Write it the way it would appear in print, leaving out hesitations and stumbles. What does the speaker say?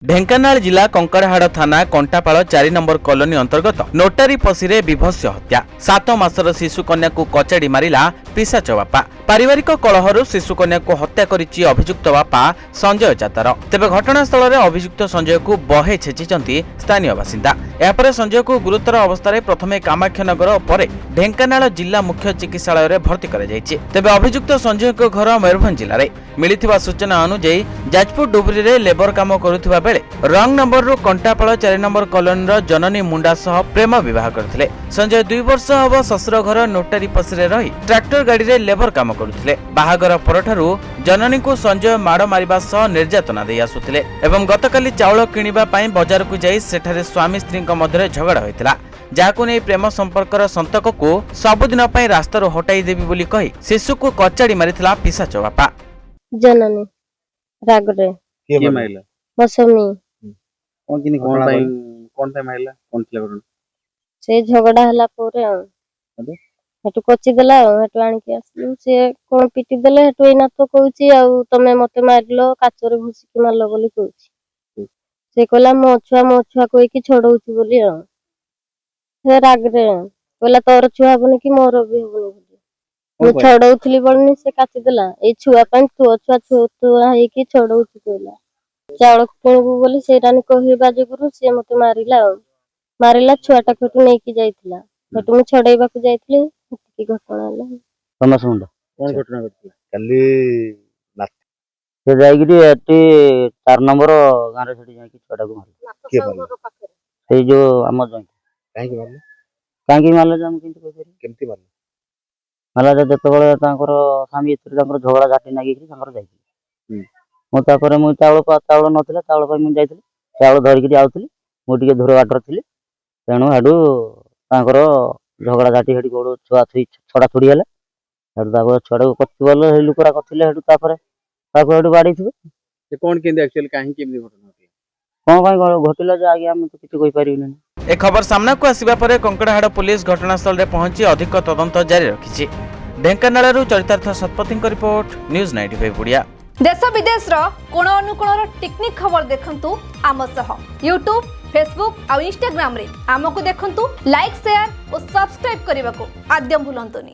ढेंकानाल जिला कंकड़ाहाड़ थाना कंटापाड़ 4 number colony अंतर्गत नोटारी पसीरे विभत्स हत्या 7 मासर शिशु कन्या को कचाड़ी मारिला पिशाच बापा। पारिवारिक कलहरु शिशु कन्या को हत्या करिछि अभियुक्त बापा संजय जातर। तेबे घटनास्थल रे अभियुक्त संजय को बहे छेचिचंती स्थानीय बासिंदा। यापर संजय को गुरुतर अवस्था प्रथमे कामाख्यनगर और परे ढेंकानाल जिला मुख्य चिकित्सालय रे भर्ती करा जायछि। तेबे अभियुक्त संजय को घर मयूरभंज जिले में मिलिथिबा सूचना अनुसार जाजपुर डुबरी रे लेबर काम करुथिबा बेले रंग नंबर रु कंटापाड़ 4 नंबर कॉलोनी जननी मुंडा सह प्रेम विवाह करथिले। संजय 2 वर्ष हब ससुर घर नोटारी पसरे रही ट्रैक्टर गाड़ी रे लेबर काम करुथिले। बाहागर परठारु जननी को संजय माड़ मारिबा सह निर्यातना देई आसुथिले एवं गतकाली चाउल किनिबा पई बाजार को जाई सेठारे स्वामी स्त्री मध्य झगड़ा होइतिला। जाकु नै प्रेम संपर्कर संतक को सबुदिन पई रास्तार हटाई देबी बोली कही शिशु को कचाड़ी मारिथिला पिशाच बापा। जननी रागरे के माइला मौसमी कोन किनी कोन टाइम आइला कोन थिला घटना से झगड़ा हला पोरे अबे हेटु कोची देला हेटु आनी के आसलु से कोन पिटी देले हेटु एना तो कहूची आ तमे मते मारलो काचरे घुसी के मारलो बोली कहूची से कहला मो छुआ कोई की छोड़ौची बोली से रागरे कहला तोर छुआ बने कि मोर भी होबनी बोली मु छोड़ौथली बोलनी से काची देला ए छुआ पन तो छुआ छुआ हे की छोड़ौची कहला चाउल किणबू बोली सेटानी कहबा जगुरु से मते मारिला छुआटा खटु नै की जाइथिला खटु मु छड़ाइबा को जाइथिले की घटना हला समस मुंडा कोन घटना घटला काली से जाइगिरी एटी 4 नंबर गारे छडी जाई की छोटा को मार के बाल से जो हम जाई काहे की मारले हम किंतु कहि केमती बाल माला जते बळे तांकर स्वामी स्त्री तांकर झगड़ा घाटी नागी की तांकर जाई मो तापर मु चाउल नथिला चाउल पर मु जाइथिली चाउल धरि की आउथिली मु टिके धुर वाटर थिली तेणु हाडू तांकर झगड़ा घाटी हेडी गोड़ छुआ छुई छड़ा छुड़ी हले हेडू तापर छड़ा को कत्ति बोल हे लुकरा कथिले हेडू तापर ताको हेडू बाडी थिबे से कोन केंदी एक्चुअली काहे केमती घटना होती कोन कोन घटिला जे आगे हम तो किछ कहि परिबिनी। ए खबर सामना को आसिबा परे कंकड़ाहाड़ पुलिस घटनास्थल रे पहुंची अधिक तदंत जारी रखिछि। ढेंकानालरू चरितार्थ सतपति रिपोर्ट न्यूज 95 ओडिया। देश विदेश कोण अनुकोण टेक्निक खबर देखंतु आम सह यूट्यूब फेसबुक और इंस्टाग्राम रे आमको देखंतु लाइक शेयर और सब्सक्राइब करने को आद्यम भूलंतुनी।